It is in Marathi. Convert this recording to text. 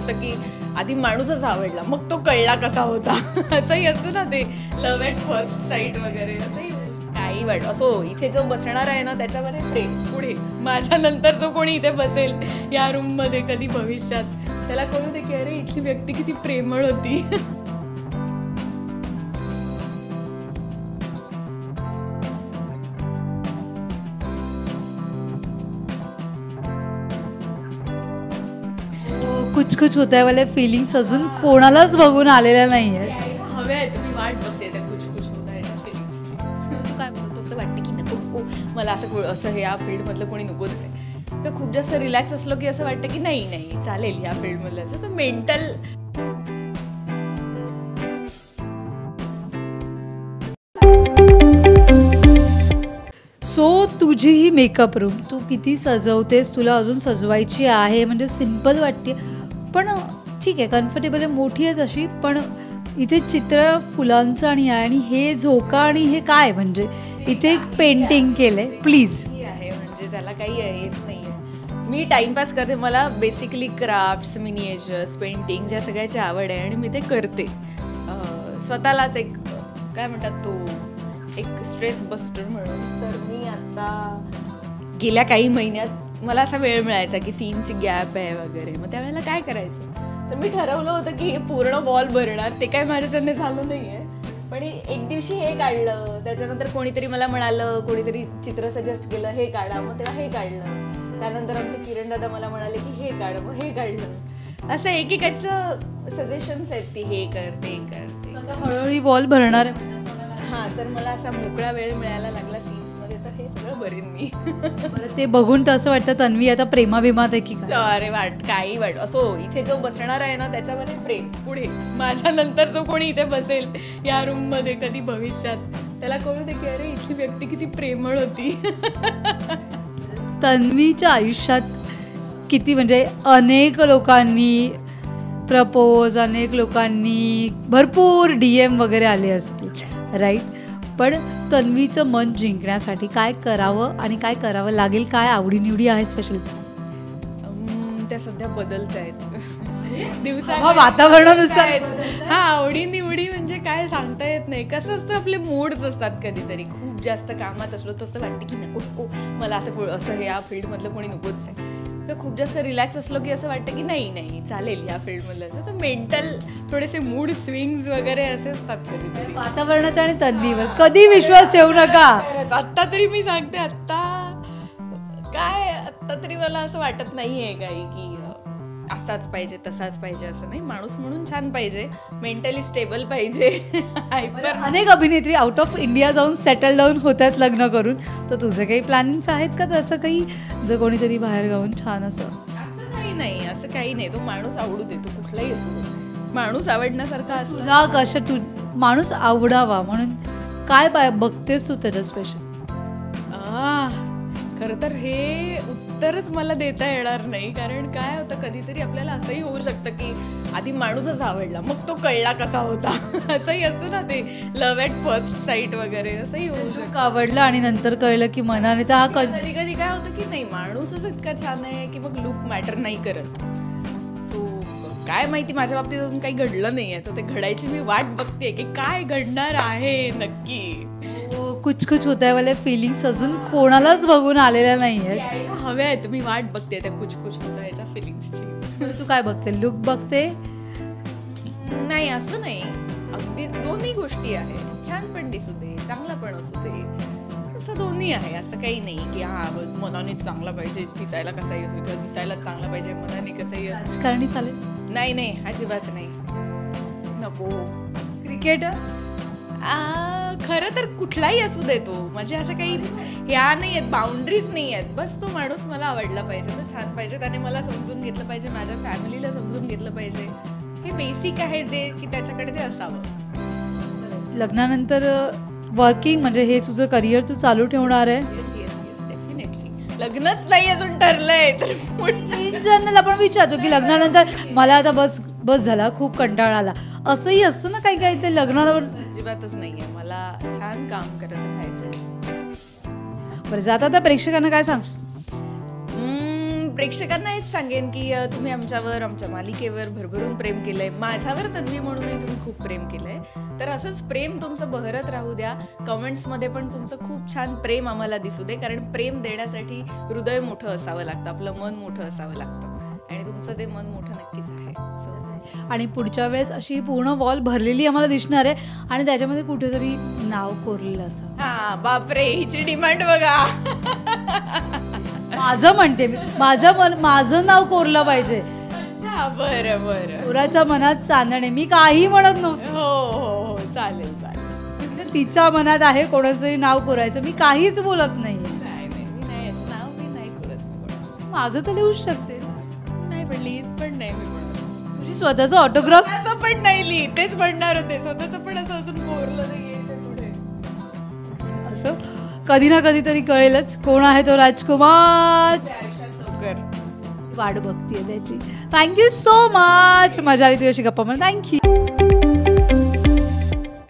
शकतं की आधी माणूसच आवडला मग तो कळला कसा होता असंही असतं ना ते लव्ह ॲट फर्स्ट साईट वगैरे असंही काही वाट असो. इथे जो बसणार आहे ना त्याच्यावर आहे प्रेम. पुढे माझ्यानंतर जो कोणी इथे बसेल या रूममध्ये कधी भविष्यात त्याला कळू दे की अरे इथली व्यक्ती किती प्रेमळ होती. कुछ कुछ होता है वाले फीलिंग्स अजून कोणालाच बघून आलेल्या नाही आहेत. हव्या आहेत मी वाट बघते त्या कुछ कुछ होत आहे फिलिंग्स. काय बोलतो असं वाटतं की नको मला असं या फील्डमधलं कोणी नकोच आहे. तर खूप जास्त रिलॅक्स असलो की असं वाटतं की नाही चालेल या फील्डमधलं असं मेंटल. सो तुझी ही मेकअप रूम तू किती सजवतेस, तुला अजून सजवायची आहे म्हणजे सिम्पल वाटते पण ठीक आहे कम्फर्टेबल आहे, मोठी आहे तशी पण इथे चित्र फुलांचं आणि हे झोका आणि हे काय म्हणजे इथे एक पेंटिंग केलंय प्लीज आहे म्हणजे त्याला काही येत नाही आहे. मी टाइमपास करते. मला बेसिकली क्राफ्ट्स मिनिएचर्स पेंटिंग या सगळ्याची आवड आहे आणि मी ते करते. स्वतःलाच एक काय म्हणतात तो एक स्ट्रेस बस्टर म्हणून. तर मी आता गेल्या काही महिन्यात मला असा वेळ मिळायचा की सीनची गॅप आहे वगैरे मग त्यावेळेला काय करायचं तर मी ठरवलं होतं की हे पूर्ण वॉल भरणार. ते काय माझ्याच्याने झालं नाही आहे पण एक दिवशी हे काढलं. त्याच्यानंतर कोणीतरी मला म्हणालं कोणीतरी चित्र सजेस्ट केलं हे काढा मग तेव्हा हे काढलं. त्यानंतर आमचे किरण दादा मला म्हणाले की हे काढ मग हे काढलं. असं एकेकाचं सजेशन्स आहेत ती हे कर ते कर ते. हळूहळू वॉल भरणार आहे. हां जर मला असा मोकळा वेळ मिळायला लागला सीन्समध्ये तर हे सगळं भरीन मी. ते बघून तर असं वाटतं तन्वी आता प्रेमाभिमात आहे की अरे काही वाट असो. इथे जो बसणार आहे ना त्याच्यावर आहे प्रेम. पुढे माझ्यानंतर जो कोणी इथे बसेल या रूममध्ये कधी भविष्यात त्याला कळू दे की अरे इथली व्यक्ती किती प्रेमळ होती. तन्वीच्या आयुष्यात किती म्हणजे अनेक लोकांनी प्रपोज, अनेक लोकांनी भरपूर DM वगैरे आले असतील राईट. पण तन्वीचं मन जिंकण्यासाठी काय करावं आणि काय करावं लागेल, काय आवडीनिवडी आहे स्पेशल? त्या सध्या बदलत आहेत दिवसा वातावरणानुसार. हा आवडीनिवडी म्हणजे काय सांगता येत नाही. कसं असतं आपले मूड्स असतात. कधीतरी खूप जास्त कामात असलो तसं वाटतं की नको मला असं या फील्डमधलं कोणी नकोच आहे. तर खूप जास्त रिलॅक्स असलो की असं वाटतं की नाही चालेल या फील्डमधलं. असं मेंटल थोडेसे मूड स्विंग्स वगैरे असे असतात कधीतरी. वातावरणाच्या आणि तन्वीवर कधी विश्वास ठेवू नका. आत्ता तरी मी सांगते आत्ता तरी मला असं वाटत नाहीये काही की असाच पाहिजे तसाच पाहिजे असं नाही. माणूस म्हणून छान पाहिजे, मेंटली स्टेबल पाहिजे. अनेक अभिनेत्री आउट ऑफ इंडिया जाऊन सेटल डाऊन होतात लग्न करून. तर तुझे काही प्लॅनिंग्स आहेत का तसं काही जर कोणीतरी बाहेर गाऊन छान असं काही नाही. तो माणूस आवडू दे, तो कुठलाही असू दे, माणूस आवडण्यासारखा असतो. तुला कसं माणूस आवडावा म्हणून काय बघतेस तू त्याचं स्पेशल? खरं तर हे उत्तरच मला देता येणार नाही. कारण काय होतं कधीतरी आपल्याला असंही होऊ शकतं की आधी माणूसच आवडला मग तो कळला कसा होता. असंही असतं ना ते लव्ह ॲट फर्स्ट साईट वगैरे असंही होऊ शकतं. आवडलं आणि नंतर कळलं की मनाने तर हा कधी कधी काय होतं की नाही माणूसच इतका छान आहे की मग लुक मॅटर नाही करत. सो काय माहिती माझ्या बाबतीत अजून काही घडलं नाही आहे तर ते घडायची मी वाट बघते की काय घडणार आहे नक्की. कुछ कुछ होता है वाले फीलिंग्स अजून कोणालाच बघून आलेल्या नाही आहेत. हव्या आहेत. मी वाट बघते त्या कुछ कुछ होता याच्या फिलिंग्सची. तू काय बघते? लुक बघते? नाही असं नाही. अगदी दोन्ही गोष्टी आहेत. छान पण दिसू दे, चांगला पण असू दे, असं दोन्ही आहे. असं काही नाही की मनानेच चांगला पाहिजे, दिसायला कसाही असू किंवा दिसायला चांगला पाहिजे मनाने कसंही. राजकारणी चालेल? नाही अजिबात नाही. नको. क्रिकेटर? खरं तर कुठलाही असू दे तो. म्हणजे अशा काही ह्या नाही आहेत, बाउंड्रीज नाही आहेत. बस तो माणूस मला आवडला पाहिजे, तो छान पाहिजे, त्याने मला समजून घेतलं पाहिजे, माझ्या फॅमिलीला समजून घेतलं पाहिजे. हे बेसिक आहे जे की त्याच्याकडे ते असावं. लग्नानंतर वर्किंग म्हणजे हे तुझं करिअर तू चालू ठेवणार आहे? Yes definitely. लग्नच नाही अजून ठरलंय तर जनरल आपण विचारतो की लग्नानंतर मला आता बस झाला, खूप कंटाळा आला, असंही असतं ना काही काही. लग्नावर अजिबातच नाहीये. मला छान काम करत राहायचंय. बरं जाता आता प्रेक्षकांना काय सांग? प्रेक्षकांना हेच सांगेन की तुम्ही आमच्यावर, आमच्या मालिकेवर भरभरून प्रेम केलंय. माझ्यावर तन्वी म्हणूनही तुम्ही खूप प्रेम केलंय. तर असंच प्रेम तुमचं बहरत राहू द्या. कमेंट्समध्ये पण तुमचं खूप छान प्रेम आम्हाला दिसू दे, कारण प्रेम देण्यासाठी हृदय मोठं असावं लागतं, आपलं मन मोठं असावं लागतं, आणि तुमचं ते मन मोठं नक्कीच आहे. आणि पुढच्या वेळेस अशी पूर्ण वॉल भरलेली आम्हाला दिसणार आहे आणि त्याच्यामध्ये कुठेतरी नाव कोरलेलं असं. हा बापरे, हिची डिमांड बघा. माझं म्हणते मी, माझं नाव कोरलं पाहिजे. बरं बरं. चोराच्या मनात चांदणे, मी काही म्हणत नव्हते. हो हो हो, चालेल चालेल. तिच्या मनात आहे कोणाचंही नाव कोरायचं, मी काहीच बोलत नाहीये. नाही नाही, मी नाही, नाव मी नाही करत. माझं तर लिहूच शकते. नाही पण लिहित पण नाही मी. तुझी स्वतःचं ऑटोग्राफ पण नाही लिहित, तेच म्हणणार होते. स्वतःच पण असं अजून कोरलं नाहीये पुढे. असं कधी ना कधी तरी कळेलच कोण आहे तो राजकुमार. लवकर वाट बघतीये त्याची. Thank you so much. मजा आली तुझ्याशी गप्पा म्हणून. थँक्यू.